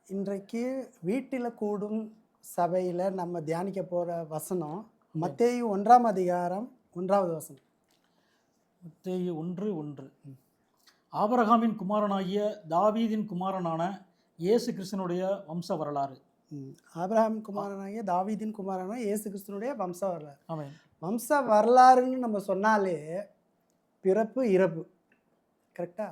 இன்றைக்கு வீட்டில் கூடும் சபையில் நம்ம தியானிக்க போகிற வசனம் மத்தேயு 1ஆம் அதிகாரம் 1வது வசனம். மத்தேயு 1:1. ஆபிரகாமின் குமாரனாகிய தாவீதின் குமாரனான இயேசு கிறிஸ்தனுடைய வம்ச வரலாறு. ஆபிரகாம் குமாரனாகிய தாவீதின் குமாரனான இயேசு கிறிஸ்துனுடைய வம்ச வரலாறு. ஆமென். வம்ச வரலாறுன்னு நம்ம சொன்னாலே பிறப்பு இறப்பு, கரெக்டா?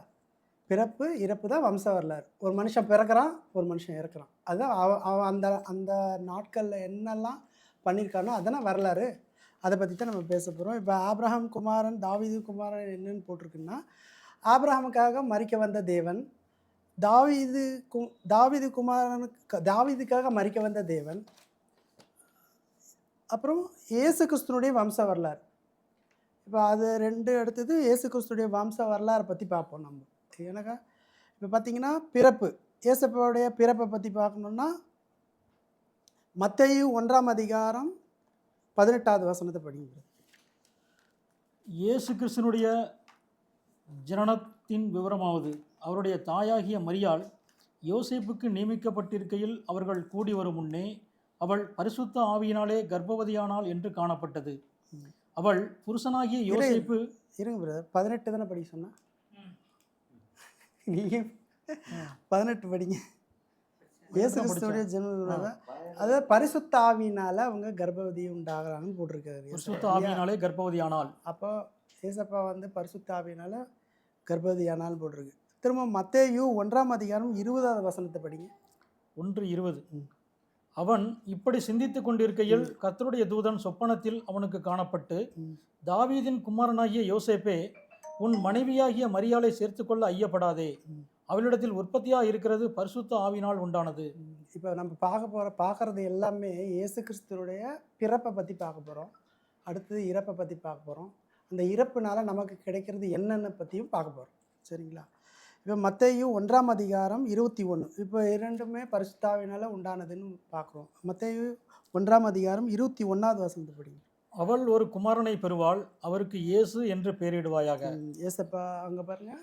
பிறப்பு இறப்பு தான் வம்ச வரலாறு. ஒரு மனுஷன் பிறக்கிறான், ஒரு மனுஷன் இறக்குறான். அதுதான் அவன் அந்த அந்த நாட்களில் என்னெல்லாம் பண்ணியிருக்கானோ அதெல்லாம் வரலாறு. அதை பற்றி தான் நம்ம பேச போகிறோம். இப்போ ஆபிரகாம் குமாரன் தாவீது குமாரன் என்னன்னு போட்டிருக்குன்னா, ஆபிரகாமுக்காக மரிக்க வந்த தேவன், தாவீதுக்காக மரிக்க வந்த தேவன், அப்புறம் இயேசு கிறிஸ்துனுடைய வம்ச வரலாறு. இப்போ அது ரெண்டு எடுத்தது இயேசு கிறிஸ்துடைய வம்ச வரலாறை பற்றி பார்ப்போம் நம்ம. எனக்கா இப்போ பார்த்தீங்கன்னா பிறப்பு, இயேசுவோடைய பிறப்பை பற்றி பார்க்கணுன்னா மத்தேயு 1ஆம் அதிகாரம் 18வது வசனத்தை படிங்க. இயேசு கிறிஸ்தனுடைய ஜனனத்தின் விவரமாவது, அவருடைய தாயாகிய மரியாள் யோசேப்புக்கு நியமிக்கப்பட்டிருக்கையில் அவர்கள் கூடி வரும் முன்னே அவள் பரிசுத்த ஆவியினாலே கர்ப்பவதியானாள் என்று காணப்பட்டது. அவள் புருஷனாகிய யோசேப்பு இருங்க பிரதர், 18 தானே படிக்க சொன்னா? நீங்கள் 18 படிங்க. இயேசு கிறிஸ்துவுடைய ஜென்ம, அதாவது பரிசுத்த ஆவியினால அவங்க கர்ப்பவதி உண்டாகிறாங்கன்னு போட்டிருக்காரு. பரிசுத்த ஆவியினாலே கர்ப்பவதியானாள். அப்போ ஏசப்பா வந்து பரிசுத்த ஆவியினால கர்ப்பவதியானாலும் போட்டிருக்கு. திரும்ப மத்தேயு 1ஆம் அதிகாரம் 20வது வசனத்தை படிங்க. 1:20. அவன் இப்படி சிந்தித்து கொண்டிருக்கையில் கர்த்தருடைய தூதன் சொப்பனத்தில் அவனுக்கு காணப்பட்டு, தாவீதின் குமாரனாகிய யோசேப்பே, உன் மனைவியாகிய மரியாளை சேர்த்துக்கொள்ள ஐயப்படாதே, அவளிடத்தில் உற்பத்தியாக இருக்கிறது பரிசுத்த ஆவினால் உண்டானது. இப்போ நம்ம பார்க்குறது எல்லாமே இயேசு கிறிஸ்துடைய பிறப்பை பற்றி பார்க்க போகிறோம். அடுத்தது இறப்பை பற்றி பார்க்க போகிறோம். அந்த இறப்புனால நமக்கு கிடைக்கிறது என்னென்ன பற்றியும் பார்க்க போகிறோம். சரிங்களா? இப்போ மத்தேயு 1ஆம் அதிகாரம் 21. இப்போ இரண்டுமே பரிசுத்த ஆவியினால உண்டானதுன்னு பார்க்குறோம். மத்தேயு 1ஆம் அதிகாரம் 21வது வசனத்தை படிங்க. அவள் ஒரு குமாரனை பெறுவாள், அவருக்கு இயேசு என்று பெயரிடுவாயாக. ஏசப்பா அங்கே பாருங்க,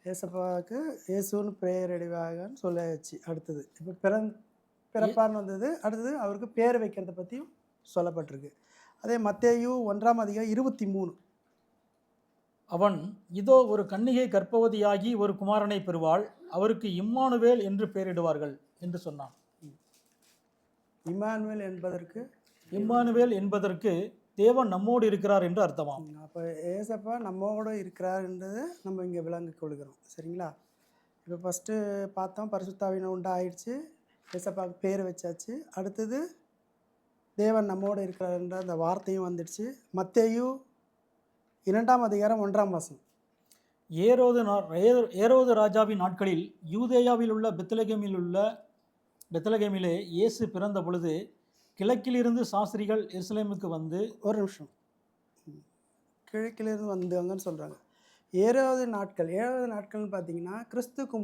ஏசப்பாவுக்கு இயேசுன்னு பெயரிடுவாங்கன்னு சொல்லியாச்சு. அடுத்தது இப்போ பிறப்பான்னு வந்தது. அடுத்தது அவருக்கு பேர் வைக்கிறத பற்றியும் சொல்லப்பட்டிருக்கு. அதே மத்தேயு 1ஆம் அதிகாரம் 23. அவன் இதோ ஒரு கன்னிகை கர்ப்பவதியாகி ஒரு குமாரனை பெறுவாள், அவருக்கு இம்மானுவேல் என்று பெயரிடுவார்கள் என்று சொன்னான். இம்மானுவேல் என்பதற்கு தேவன் நம்மோடு இருக்கிறார் என்று அர்த்தமாம். அப்போ ஏசப்பா நம்மோடு இருக்கிறார் என்றது நம்ம இங்கே விளங்கிக் கொள்கிறோம். சரிங்களா? இப்போ ஃபஸ்ட்டு பார்த்தோம், பரிசுத்தாவின உண்டாயிடுச்சு, ஏசப்பாவுக்கு பேர் வச்சாச்சு. அடுத்தது தேவன் நம்மோடு இருக்கிறார் என்ற அந்த வார்த்தையும் வந்துடுச்சு. மத்தேயு 2ஆம் அதிகாரம் 1ஆம் வசனம். ஏரோது ராஜாவின் நாட்களில் யூதேயாவில் உள்ள பெத்லகேமிலே இயேசு பிறந்த பொழுது கிழக்கிலிருந்து சாஸ்திரிகள் எருசலேமுக்கு வந்து, ஒரு நிமிஷம், கிழக்கிலிருந்து வந்தாங்கன்னு சொல்கிறாங்க. ஏழாவது நாட்கள்னு பார்த்தீங்கன்னா கிறிஸ்துக்கு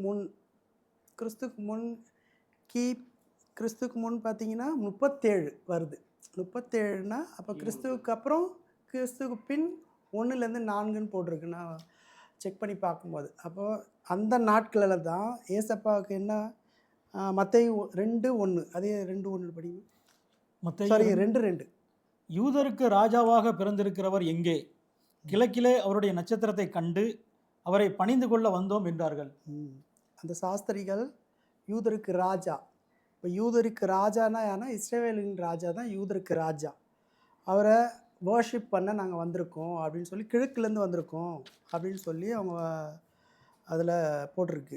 முன் பார்த்தீங்கன்னா 37 வருது. 37னா அப்போ கிறிஸ்துவுக்கு அப்புறம் கிறிஸ்துவுக்கு பின் 1லேருந்து 4ன்னு போட்டிருக்குன்னா செக் பண்ணி பார்க்கும்போது, அப்போது அந்த நாட்களில் தான் ஏசப்பாவுக்கு என்ன, மத்தேயு 2:1, அதே 2:1 படிங்க. சாரி 2:2. யூதருக்கு ராஜாவாக பிறந்திருக்கிறவர் எங்கே? கிழக்கிலே அவருடைய நட்சத்திரத்தை கண்டு அவரை பணிந்து கொள்ள வந்தோம் என்றார்கள். அந்த சாஸ்திரிகள் யூதருக்கு ராஜா. இப்போ யூதருக்கு ராஜானா ஏன்னா இஸ்ரவேலின் ராஜா தான் யூதருக்கு ராஜா. அவரை வர்ஷிப் பண்ண நாங்கள் வந்திருக்கோம் அப்படின்னு சொல்லி, கிழக்குலேருந்து வந்திருக்கோம் அப்படின்னு சொல்லி அவங்க அதில் போட்டிருக்கு.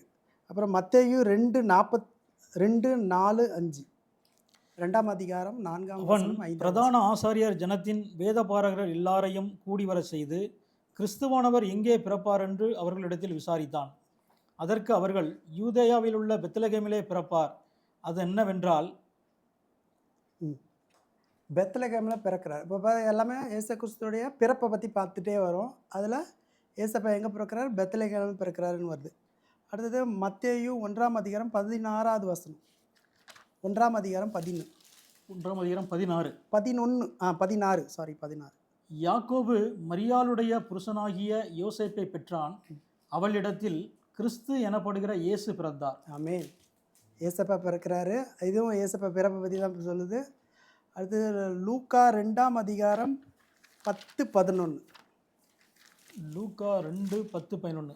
அப்புறம் மத்தேயு 2:4-5, 2ஆம் அதிகாரம் 4ஆம் வசனம் 5. பிரதான ஆசாரியர் ஜனத்தின் வேதபாரகர் எல்லாரையும் கூடி வர செய்து, கிறிஸ்துவானவர் எங்கே பிறப்பார் என்று அவர்களிடத்தில் விசாரித்தான். அதற்கு அவர்கள், யூதேயாவில் உள்ள பெத்லகேமிலே பிறப்பார். அது என்னவென்றால், பெத்லகேமில் பிறக்கிறார். இப்போ எல்லாமே இயேசு கிறிஸ்துடைய பிறப்பை பற்றி பார்த்துட்டே வரும். அதில் ஏசப்பா எங்கே பிறக்கிறார்? பெத்லகேமில் பிறக்கிறாருன்னு வருது. அடுத்தது மத்தேயு 1ஆம் அதிகாரம் 16வது வசனம். 1ஆம் அதிகாரம் 16. யாக்கோபு மரியாளுடைய புருஷனாகிய யோசேப்பை பெற்றான், அவளிடத்தில் கிறிஸ்து எனப்படுகிற இயேசு பிறந்தார். ஆமென். ஏசப்பா பிறக்கிறாரு. இதுவும் ஏசப்பா பிறப்பை பற்றி தான் சொல்லுது. அடுத்து லூக்கா 2ஆம் அதிகாரம் 10-11. லூக்கா 2:10-11.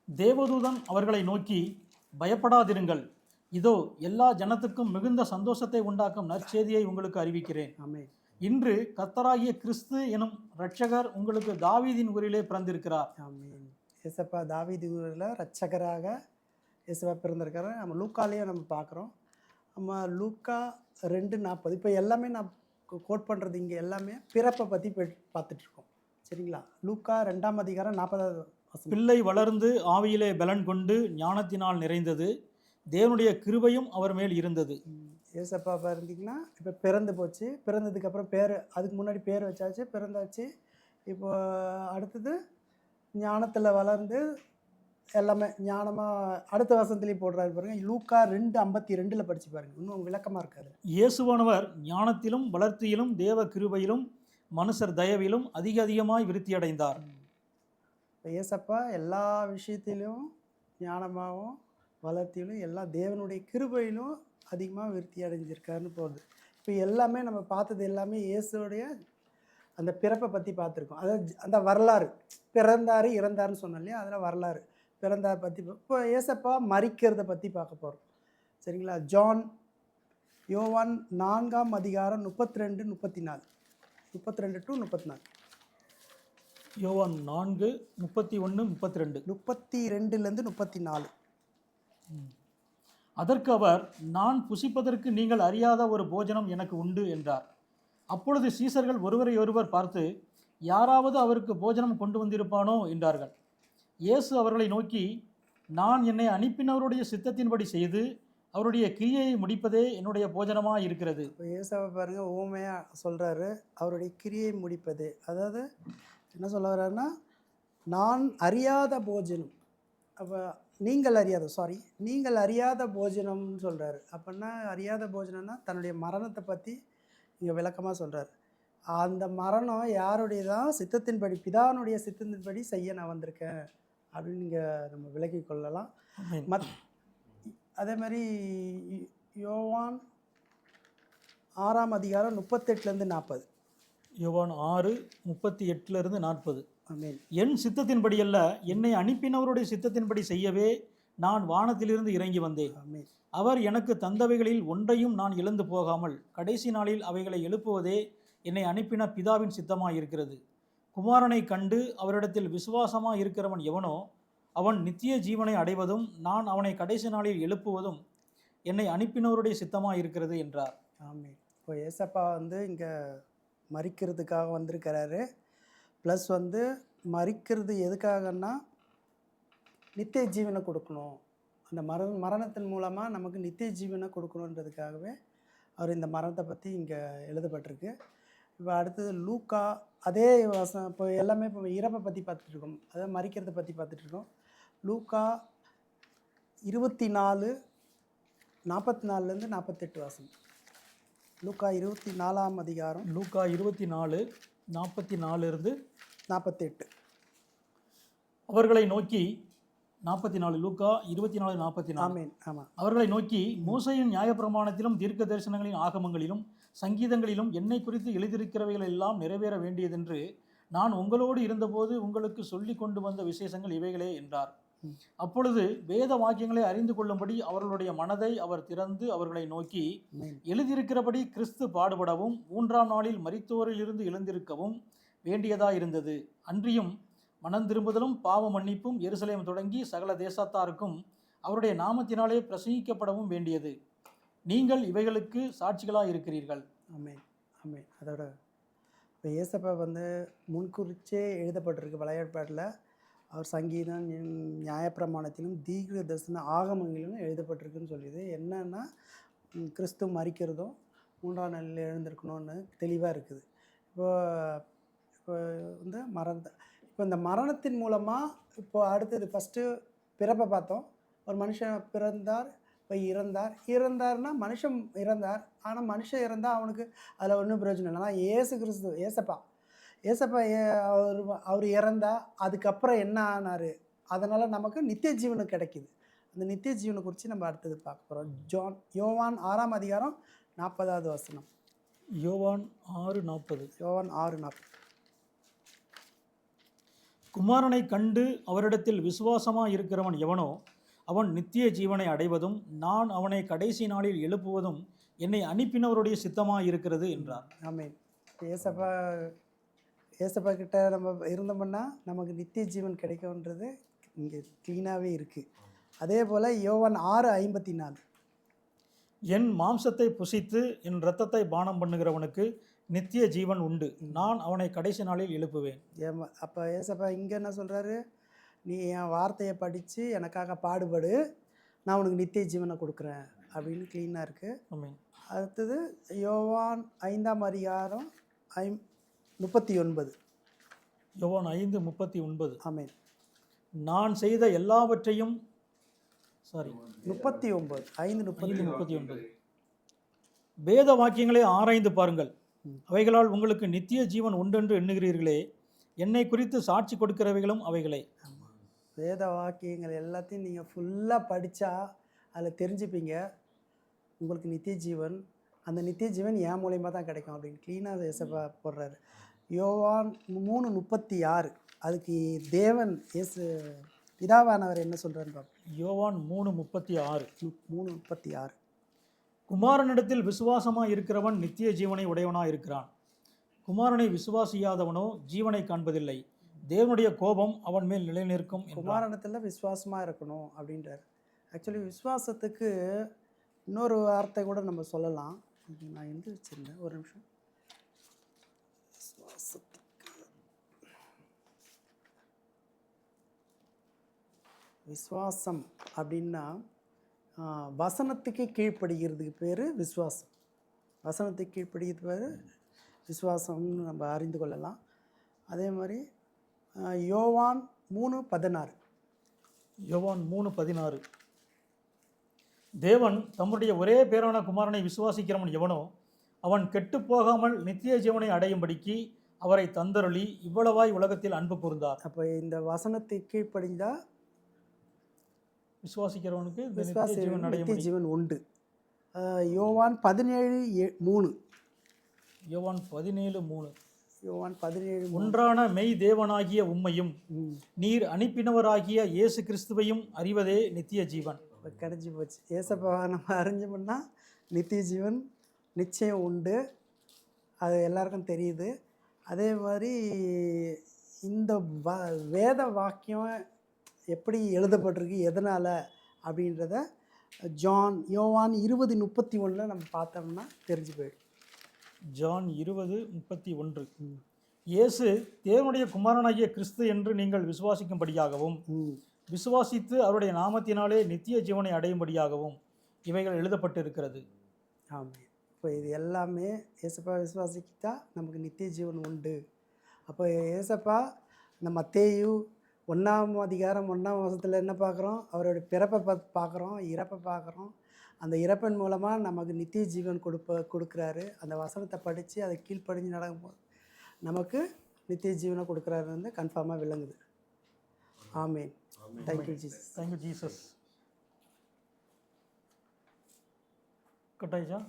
தேவதூதன் அவர்களை நோக்கி, பயப்படாதிருங்கள், இதோ எல்லா ஜனத்துக்கும் மிகுந்த சந்தோஷத்தை உண்டாக்கும் நற்செய்தியை உங்களுக்கு அறிவிக்கிறேன். ஆமென். இன்று கர்த்தராகிய கிறிஸ்து எனும் இரட்சகர் உங்களுக்கு தாவீதின் ஊரிலே பிறந்திருக்கிறார். ஆமென். ஏசப்பா தாவீது ஊரில் ரட்சகராக ஏசப்பா பிறந்திருக்காரு. நம்ம லூக்காலேயும் நம்ம பார்க்குறோம். நம்ம லூக்கா 2:40. இப்போ எல்லாமே நான் கோட் பண்ணுறது இங்கே எல்லாமே பிறப்பை பற்றி பார்த்துட்ருக்கோம். சரிங்களா? லூக்கா 2ஆம் அதிகாரம் 40வது வசனம். பிள்ளை வளர்ந்து ஆவியிலே பலன் கொண்டு ஞானத்தினால் நிறைந்தது, தேவனுடைய கிருபையும் அவர் மேல் இருந்தது. ஏசப்பா இருந்தீங்கன்னா இப்போ பிறந்து போச்சு. பிறந்ததுக்கப்புறம் பேர், அதுக்கு முன்னாடி பேர் வச்சாச்சு, பிறந்தாச்சு. இப்போ அடுத்தது ஞானத்தில் வளர்ந்து எல்லாமே ஞானமாக அடுத்த வசனத்துலேயும் போடுறாரு பாருங்க. லூக்கா 2:52 படித்து பாருங்க, இன்னும் விளக்கமாக இருக்காரு. இயேசுவானவர் ஞானத்திலும் வளர்த்தியிலும் தேவ கிருபையிலும் மனுஷர் தயவிலும் அதிகமாய் விருத்தி அடைந்தார். இப்போ ஏசப்பா எல்லா விஷயத்திலும் ஞானமாகவும் வளர்த்தியிலும் எல்லா தேவனுடைய கிருபையிலும் அதிகமாக விருத்தி அடைஞ்சிருக்காருன்னு போகுது. இப்போ எல்லாமே நம்ம பார்த்தது எல்லாமே இயேசுடைய அந்த பிறப்பை பற்றி பார்த்துருக்கோம். அதாவது அந்த வரலாறு, பிறந்தார் இறந்தாருன்னு சொன்னோம் இல்லையா, அதில் வரலாறு பிறந்தார் பற்றி. இப்போ ஏசப்பா மரிக்கிறத பற்றி பார்க்க போகிறோம். சரிங்களா? யோவான் 4ஆம் அதிகாரம் 32-34. 32-34. யோவான் 4:31-32. 32லேருந்து 34. அதற்கு அவர், நான் புசிப்பதற்கு நீங்கள் அறியாத ஒரு போஜனம் எனக்கு உண்டு என்றார். அப்பொழுது சீசர்கள் ஒருவரை ஒருவர் பார்த்து, யாராவது அவருக்கு போஜனம் கொண்டு வந்திருப்பானோ என்றார்கள். இயேசு அவர்களை நோக்கி, நான் என்னை அனுப்பினவருடைய சித்தத்தின்படி செய்து அவருடைய கிரியையை முடிப்பதே என்னுடைய போஜனமாக இருக்கிறது. இப்போ ஏசாவை பாருங்கள், ஊமையாக சொல்கிறாரு, அவருடைய கிரியை முடிப்பது. அதாவது என்ன சொல்ல வர்றாருன்னா, நான் அறியாத போஜனம். அப்போ நீங்கள் அறியாத போஜனம்னு சொல்கிறாரு. அப்படின்னா அறியாத போஜனம்னா தன்னுடைய மரணத்தை பற்றி இங்கே விளக்கமாக சொல்கிறார். அந்த மரணம் யாருடையதான்? சித்தத்தின்படி, பிதானுடைய சித்தத்தின்படி செய்ய நான் வந்திருக்கேன் அப்படின்னு இங்கே நம்ம விளக்கி கொள்ளலாம். அதே மாதிரி யோவான் 6ஆம் அதிகாரம் 38லேருந்து 40. யோவான் 6:38-40. ஆமென். என் சித்தத்தின்படி அல்ல, என்னை அனுப்பினவருடைய சித்தத்தின்படி செய்யவே நான் வானத்திலிருந்து இறங்கி வந்தேன். ஆமென். அவர் எனக்கு தந்தவைகளில் ஒன்றையும் நான் இழந்து போகாமல் கடைசி நாளில் அவைகளை எழுப்புவதே என்னை அனுப்பின பிதாவின் சித்தமாக இருக்கிறது. குமாரனை கண்டு அவரிடத்தில் விசுவாசமாக இருக்கிறவன் எவனோ அவன் நித்திய ஜீவனை அடைவதும் நான் அவனை கடைசி நாளில் எழுப்புவதும் என்னை அனுப்பினவருடைய சித்தமாக இருக்கிறது என்றார். ஆமென். இப்போ ஏசப்பா இங்கே மரிக்கிறதுக்காக வந்திருக்கிறாரு. ப்ளஸ் மரிக்கிறது எதுக்காகன்னா நித்திய ஜீவனை கொடுக்கணும். அந்த மரணத்தின் மூலமாக நமக்கு நித்திய ஜீவனை கொடுக்கணுன்றதுக்காகவே அவர் இந்த மரணத்தை பற்றி இங்கே எழுதப்பட்டிருக்கு. இப்போ அடுத்தது லூக்கா, அதே இப்போ எல்லாமே இப்போ இறப்பை பற்றி பார்த்துட்ருக்கோம், அதாவது மரிக்கிறதை பற்றி பார்த்துட்ருக்கோம். லூக்கா 24:44-48 வாசம். லூக்கா 24ஆம் அதிகாரம். லூக்கா 24:44-48. அவர்களை நோக்கி 44. லூக்கா 24:44. ஆமென். ஆமாம். அவர்களை நோக்கி, மோசேயின் நியாயப்பிரமாணத்திலும் தீர்க்க தரிசனங்களின் ஆகமங்களிலும் சங்கீதங்களிலும் என்னை குறித்து எழுதியிருக்கிறவைகள் எல்லாம் நிறைவேற வேண்டியதென்று நான் உங்களோடு இருந்தபோது உங்களுக்கு சொல்லி கொண்டு வந்த விசேஷங்கள் இவைகளே என்றார். அப்பொழுது வேத வாக்கியங்களை அறிந்து கொள்ளும்படி அவர்களுடைய மனதை அவர் திறந்து அவர்களை நோக்கி, எழுதியிருக்கிறபடி கிறிஸ்து பாடுபடவும் 3ஆம் நாளில் மரித்தோரில் இருந்து எழுந்திருக்கவும் வேண்டியதாயிருந்தது. அன்றியும் மனந்திரும்புதலும் பாவ மன்னிப்பும் எருசலேம் தொடங்கி சகல தேசத்தாருக்கும் அவருடைய நாமத்தினாலே பிரசங்கிக்கப்படவும் வேண்டியது. நீங்கள் இவைகளுக்கு சாட்சிகளாக இருக்கிறீர்கள். ஆமென். ஆமென். அதோட இப்போ ஏசப்பா முன்குறிச்சே எழுதப்பட்டிருக்கு பழைய ஏற்பாட்டில். அவர் சங்கீதம், நியாயப்பிரமாணத்திலும் தீர்க்க தரிசன ஆகமங்களிலும் எழுதப்பட்டிருக்குன்னு சொல்லிது. என்னன்னா கிறிஸ்து மரிக்கிறதும் 3ஆம் நாளில் எழுந்திருக்கணும்னு தெளிவாக இருக்குது. இப்போ இப்போ இந்த மரணத்தின் மூலமாக இப்போ அடுத்தது ஃபஸ்ட்டு பிறப்பை பார்த்தோம். ஒரு மனுஷன் பிறந்தார், இப்போ இறந்தார்னா மனுஷன் இறந்தார். ஆனால் மனுஷன் இறந்தால் அவனுக்கு அதில் ஒன்றும் பிரயோஜனம் இல்லை. ஆனால் ஏசப்பா அவர் இறந்தா அதுக்கப்புறம் என்ன ஆனார் அதனால் நமக்கு நித்திய ஜீவனம் கிடைக்குது. அந்த நித்திய ஜீவனை குறித்து நம்ம அடுத்தது பார்க்க போகிறோம். யோவான் 6ஆம் அதிகாரம் 40வது வசனம். யோவான் 6:40. யோவான் 6:40. குமாரனை கண்டு அவரிடத்தில் விசுவாசமாக இருக்கிறவன் எவனோ அவன் நித்திய ஜீவனை அடைவதும் நான் அவனை கடைசி நாளில் எழுப்புவதும் என்னை அனுப்பினவருடைய சித்தமாக இருக்கிறது என்றார். ஆமென். ஏசப்பா கிட்ட நம்ம இருந்தோம்னா நமக்கு நித்திய ஜீவன் கிடைக்கும்ன்றது இங்கே க்ளீனாகவே இருக்குது. அதே போல் யோவான் 6:54. என் மாம்சத்தை புசித்து என் இரத்தத்தை பானம் பண்ணுகிறவனுக்கு நித்திய ஜீவன் உண்டு, நான் அவனை கடைசி நாளில் எழுப்புவேன். அப்போ ஏசப்பா இங்கே என்ன சொல்கிறாரு? நீ என் வார்த்தையை படித்து எனக்காக பாடுபடு, நான் உனக்கு நித்திய ஜீவனை கொடுக்குறேன் அப்படின்னு க்ளீனாக இருக்குது. ஆமென். அடுத்தது யோவான் 5ஆம் அதிகாரம் 39. யோவான் 5:39. ஆமென். நான் செய்த எல்லாவற்றையும் 39 5:39. வேத வாக்கியங்களை ஆராய்ந்து பாருங்கள், அவைகளால் உங்களுக்கு நித்திய ஜீவன் உண்டென்று எண்ணுகிறீர்களே, என்னை குறித்து சாட்சி கொடுக்கிறவைகளும் அவைகளே. வேத வாக்கியங்கள் எல்லாத்தையும் நீங்கள் ஃபுல்லாக படித்தா அதில் தெரிஞ்சுப்பீங்க உங்களுக்கு நித்திய ஜீவன். அந்த நித்திய ஜீவன் என் மூலியமாக தான் கிடைக்கும் அப்படின்னு க்ளீனாக ஏசப்பா போடுறாரு. யோவான் 3:36. அதுக்கு தேவன் பிதாவானவர் என்ன சொல்கிறான்னு பார்ப்போம். யோவான் 3:36. 3:36. குமாரனிடத்தில் விசுவாசமாக இருக்கிறவன் நித்திய ஜீவனை உடையவனாக இருக்கிறான். குமாரனை விசுவாசியாதவனோ ஜீவனை காண்பதில்லை, தேவனுடைய கோபம் அவன் மேல் நிலைநிற்கும். குமாரனத்தில் விசுவாசமாக இருக்கணும் அப்படின்றார். ஆக்சுவலி விசுவாசத்துக்கு இன்னொரு வார்த்தை கூட நம்ம சொல்லலாம். நான் எழுதி வச்சுருந்தேன், ஒரு நிமிஷம். விசுவாசம் அப்படின்னா வசனத்துக்கு கீழ்ப்படுகிறதுக்கு பேர் விசுவாசம். வசனத்துக்கு கீழ்ப்படுகிறது பேர் விசுவாசம்னு நம்ம அறிந்து கொள்ளலாம். அதே மாதிரி யோவான் 3:16. யோவான் 3:16. தேவன் தம்முடைய ஒரே பேரான குமாரனை விசுவாசிக்கிறவன் எவனோ அவன் கெட்டு போகாமல் நித்திய ஜீவனை அடையும்படிக்கு அவரை தந்தருளி இவ்வளவாய் உலகத்தில் அன்பு கூர்ந்தார். அப்போ இந்த வசனத்தை கீழ்ப்படிந்தால் விசுவாசிக்கிறவனுக்கு நித்திய ஜீவன் உண்டு. யோவான் 17:3. யோவான் 17:3. யோவான் 17:3. ஒன்றான மெய் தேவனாகிய உம்மையும் நீர் அனுப்பினவராகிய இயேசு கிறிஸ்துவையும் அறிவதே நித்திய ஜீவன். கிடைச்சி போச்சு. ஏசப்பா நம்ம அறிஞ்சோம்னா நித்திய ஜீவன் நிச்சயம் உண்டு, அது எல்லாருக்கும் தெரியுது. அதே மாதிரி இந்த வேத வாக்கியம் எப்படி எழுதப்பட்டிருக்கு, எதனால் அப்படின்றத யோவான் 20:31 நம்ம பார்த்தோம்னா தெரிஞ்சு போயிடும். ஜான் 20:31. இயேசு தேவனுடைய குமாரனாகிய கிறிஸ்து என்று நீங்கள் விசுவாசிக்கும்படியாகவும் விசுவாசித்து அவருடைய நாமத்தினாலே நித்திய ஜீவனை அடையும்படியாகவும் இவைகள் எழுதப்பட்டு இருக்கிறது. ஆமாம். இப்போ இது எல்லாமே ஏசப்பா விசுவாசிக்கிட்டா நமக்கு நித்திய ஜீவன் உண்டு. அப்போ ஏசப்பா இந்த மத்தேயு 1ஆம் அதிகாரம் 1ஆம் வசனத்தில் என்ன பார்க்குறோம்? அவருடைய பிறப்பை பார்க்குறோம், இறப்பை பார்க்குறோம். அந்த இறப்பின் மூலமாக நமக்கு நித்திய ஜீவன் கொடுக்குறாரு. அந்த வசனத்தை படித்து அதை கீழ்ப்படிஞ்சு நடக்கும்போது நமக்கு நித்திய ஜீவனை கொடுக்குறாரு வந்து கன்ஃபார்மாக விளங்குது. ஆமேன். Thank you Jesus. Thank you Jesus. கட்டாயிச்சா?